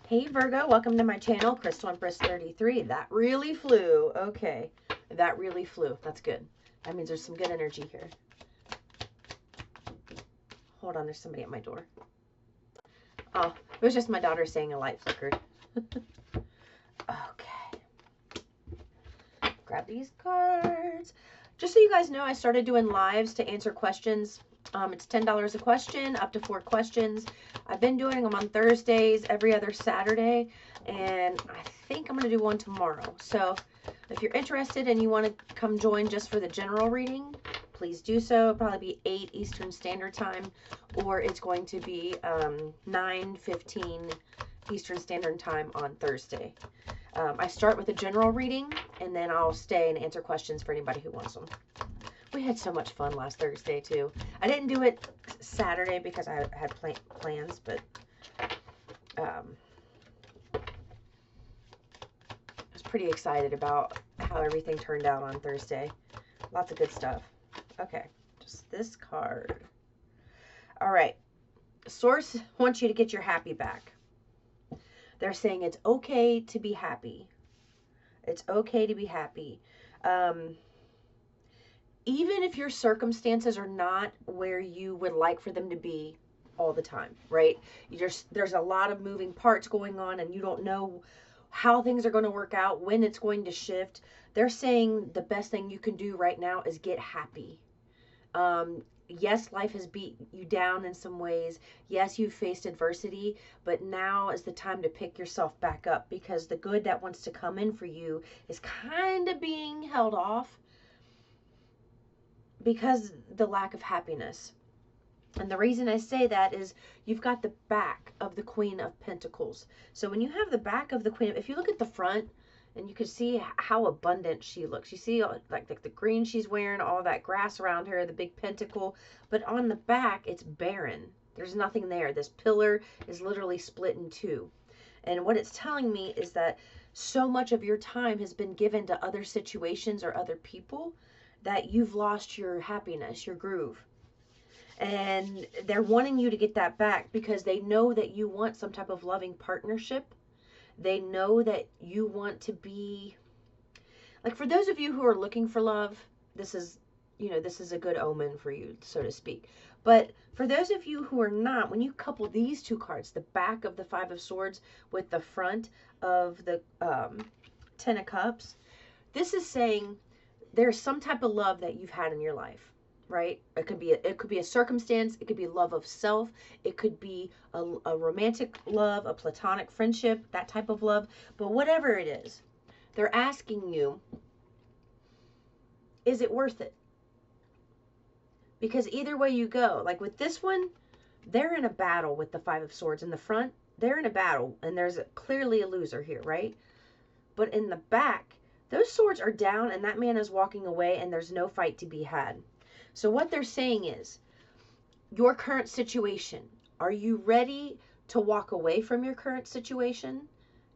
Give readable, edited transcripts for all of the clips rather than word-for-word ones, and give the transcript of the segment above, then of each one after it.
Hey Virgo, welcome to my channel, Crystal Empress 33. That really flew. Okay, that really flew. That's good. That means there's some good energy here. Hold on, there's somebody at my door. Oh, it was just my daughter saying a light flickered. Okay. Grab these cards. Just so you guys know, I started doing lives to answer questions. It's $10 a question, up to 4 questions. I've been doing them on Thursdays, every other Saturday, and I think I'm going to do one tomorrow. So if you're interested and you want to come join just for the general reading, please do so. It'll probably be 8 Eastern Standard Time, or it's going to be 9:15 Eastern Standard Time on Thursday. I start with a general reading, and then I'll stay and answer questions for anybody who wants them. We had so much fun last Thursday, too. I didn't do it Saturday because I had plans, but I was pretty excited about how everything turned out on Thursday. Lots of good stuff. Okay, just this card. All right. Source wants you to get your happy back. They're saying it's okay to be happy. It's okay to be happy. Even if your circumstances are not where you would like for them to be all the time, right? There's a lot of moving parts going on, and you don't know how things are going to work out, when it's going to shift. They're saying the best thing you can do right now is get happy. Yes, life has beat you down in some ways. Yes, you've faced adversity, but now is the time to pick yourself back up, because the good that wants to come in for you is kind of being held off because the lack of happiness. And the reason I say that is you've got the back of the Queen of Pentacles. So when you have the back of the Queen, if you look at the front, and you can see how abundant she looks. You see like the green she's wearing, all that grass around her, the big pentacle. But on the back, it's barren. There's nothing there. This pillar is literally split in two. And what it's telling me is that so much of your time has been given to other situations or other people that you've lost your happiness, your groove. And they're wanting you to get that back because they know that you want some type of loving partnership. They know that you want to be, like, for those of you who are looking for love, this is, this is a good omen for you, so to speak. But for those of you who are not, when you couple these two cards, the back of the Five of Swords with the front of the Ten of Cups, this is saying there's some type of love that you've had in your life, right? It could be a circumstance. It could be love of self. It could be a romantic love, a platonic friendship, that type of love. But whatever it is, they're asking you, is it worth it? Because either way you go, like with this one, they're in a battle with the Five of Swords in the front. They're in a battle, and there's clearly a loser here, right? But in the back, those swords are down, and that man is walking away, and there's no fight to be had. So what they're saying is, your current situation, are you ready to walk away from your current situation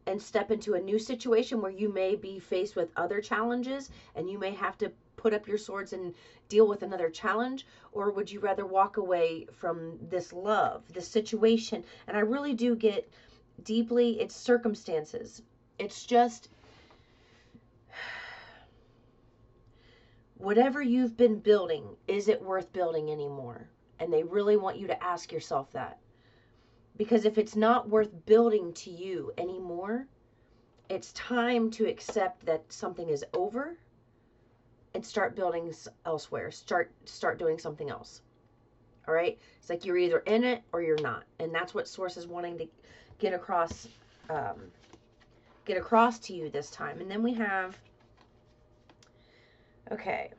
and step into a new situation where you may be faced with other challenges and you may have to put up your swords and deal with another challenge? Or would you rather walk away from this love, this situation? And I really do get deeply, it's circumstances. It's just whatever you've been building, is it worth building anymore? And they really want you to ask yourself that. Because if it's not worth building to you anymore, it's time to accept that something is over and start building elsewhere. Start doing something else. All right? It's like you're either in it or you're not. And that's what Source is wanting to get across to you this time. And then we have, okay,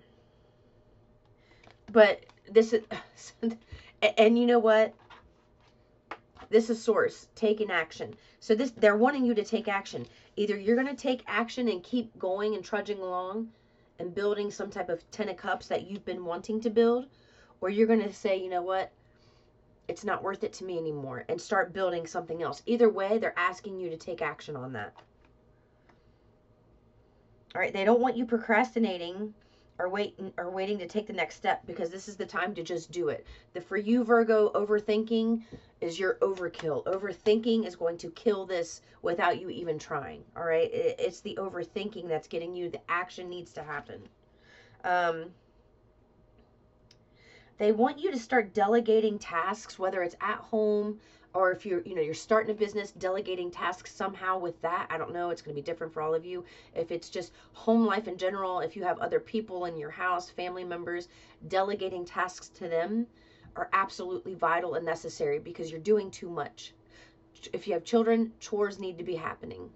but this is, and you know what? This is Source taking action. So they're wanting you to take action. Either you're going to take action and keep going and trudging along and building some type of Ten of Cups that you've been wanting to build, or you're going to say, you know what? It's not worth it to me anymore, and start building something else. Either way, they're asking you to take action on that. All right, they don't want you procrastinating are waiting to take the next step, because this is the time to just do it. For you, Virgo, overthinking is your overkill. Overthinking is going to kill this without you even trying. All right, it's the overthinking that's getting you. The action needs to happen. They want you to start delegating tasks, whether it's at home or if you're starting a business, delegating tasks somehow with that. I don't know. It's going to be different for all of you. If it's just home life in general, if you have other people in your house, family members, delegating tasks to them are absolutely vital and necessary, because you're doing too much. If you have children, chores need to be happening.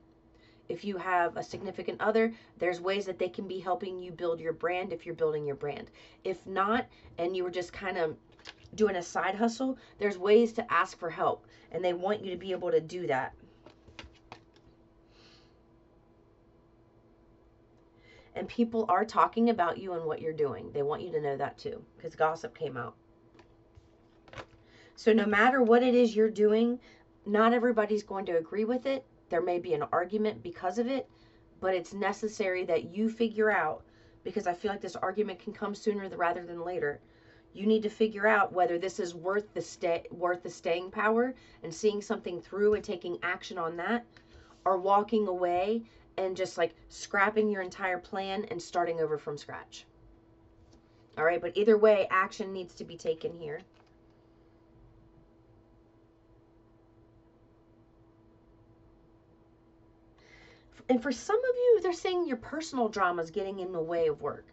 If you have a significant other, there's ways that they can be helping you build your brand if you're building your brand. If not, and you were just kind of doing a side hustle, there's ways to ask for help, and they want you to be able to do that. And people are talking about you and what you're doing. They want you to know that too, because gossip came out. So no matter what it is you're doing, not everybody's going to agree with it. There may be an argument because of it, but it's necessary that you figure out, because I feel like this argument can come sooner rather than later. You need to figure out whether this is worth the staying power and seeing something through and taking action on that, or walking away and just like scrapping your entire plan and starting over from scratch. All right, but either way, action needs to be taken here. And for some of you, they're saying your personal drama is getting in the way of work.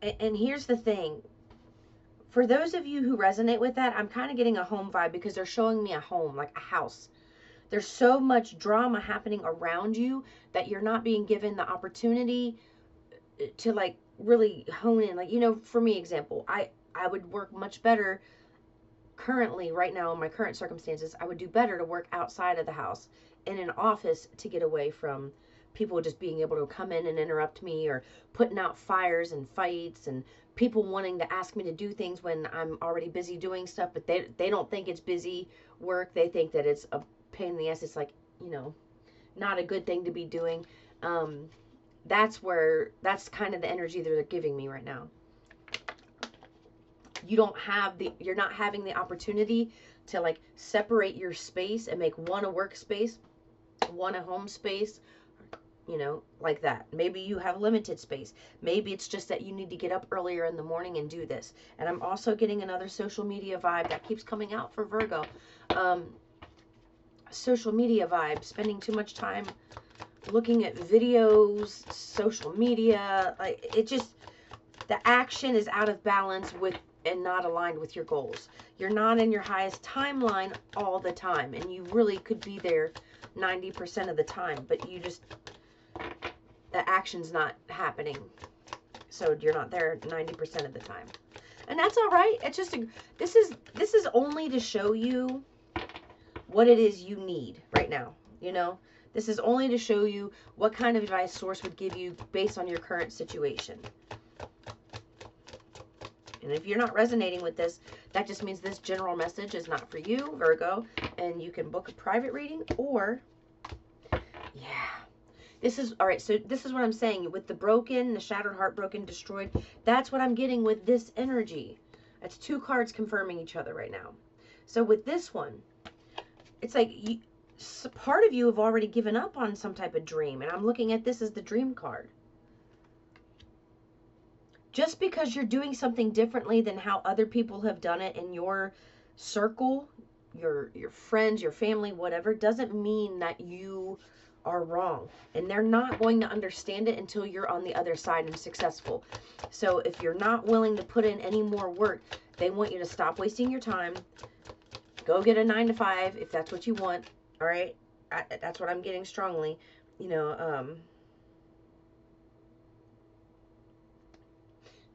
And here's the thing. For those of you who resonate with that, I'm kind of getting a home vibe, because they're showing me a home, like a house. There's so much drama happening around you that you're not being given the opportunity to like really hone in. Like, for me, example, I would work much better currently, right now, in my current circumstances. I would do better to work outside of the house in an office, to get away from people just being able to come in and interrupt me, or putting out fires and fights, and people wanting to ask me to do things when I'm already busy doing stuff, but they don't think it's busy work. They think that it's a pain in the ass. It's like, not a good thing to be doing. That's kind of the energy that they're giving me right now. You're not having the opportunity to like separate your space and make one a workspace, one a home space, like that. Maybe you have limited space. Maybe it's just that you need to get up earlier in the morning and do this. And I'm also getting another social media vibe that keeps coming out for Virgo. Social media vibe, spending too much time looking at videos, social media. Like, the action is out of balance and not aligned with your goals. You're not in your highest timeline all the time, and you really could be there 90% of the time, but the action's not happening. So you're not there 90% of the time. And that's all right. It's just this is only to show you what it is you need right now. This is only to show you what kind of advice Source would give you based on your current situation. And if you're not resonating with this, that just means this general message is not for you, Virgo, and you can book a private reading, or, yeah. This is, all right, so this is what I'm saying. With the broken, the shattered, heartbroken, destroyed, that's what I'm getting with this energy. That's two cards confirming each other right now. So with this one, it's like part of you have already given up on some type of dream, and I'm looking at this as the dream card. Just because you're doing something differently than how other people have done it in your circle, your friends, your family, whatever, doesn't mean that you are wrong. And they're not going to understand it until you're on the other side and successful. So if you're not willing to put in any more work, they want you to stop wasting your time. Go get a 9-to-5 if that's what you want. All right? That's what I'm getting strongly.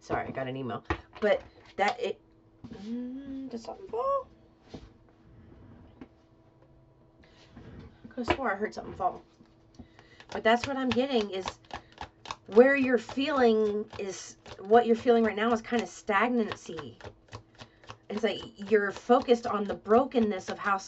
Sorry, I got an email. But did something fall? I could have swore I heard something fall. But that's what I'm getting, is where you're feeling is, what you're feeling right now is kind of stagnancy. It's like you're focused on the brokenness of how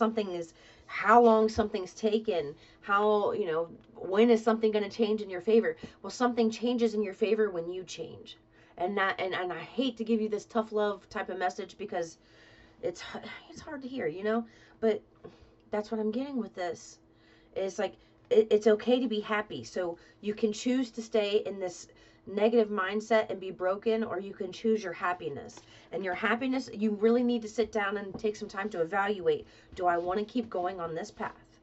how long something's taken, how, you know, when is something going to change in your favor? Well, something changes in your favor when you change. And I hate to give you this tough love type of message because it's hard to hear, you know, but that's what I'm getting with this. It's like it's okay to be happy. So you can choose to stay in this negative mindset and be broken, or you can choose your happiness. And your happiness, you really need to sit down and take some time to evaluate, do I want to keep going on this path,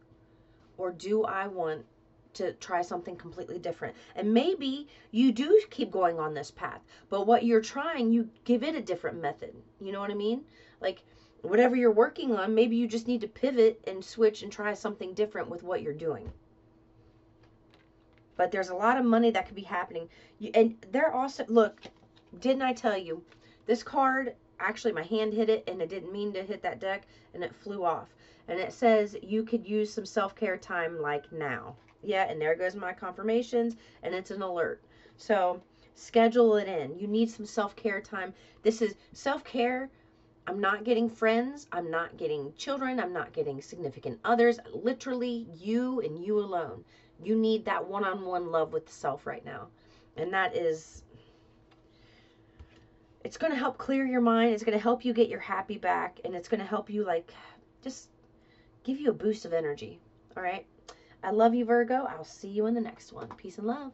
or do I want to try something completely different? And maybe you do keep going on this path, but what you're trying, you give it a different method. You know what I mean? Like, whatever you're working on, maybe you just need to pivot and switch and try something different with what you're doing. But there's a lot of money that could be happening. And they're also, look, didn't I tell you, this card, actually my hand hit it and it didn't mean to hit that deck and it flew off. And it says you could use some self-care time like now. Yeah, and there goes my confirmations, and it's an alert. So schedule it in. You need some self-care time. This is self-care. I'm not getting friends. I'm not getting children. I'm not getting significant others. Literally you and you alone. You need that one-on-one love with the self right now. And that is, it's going to help clear your mind. It's going to help you get your happy back. And it's going to help you, like, just give you a boost of energy. All right. I love you, Virgo. I'll see you in the next one. Peace and love.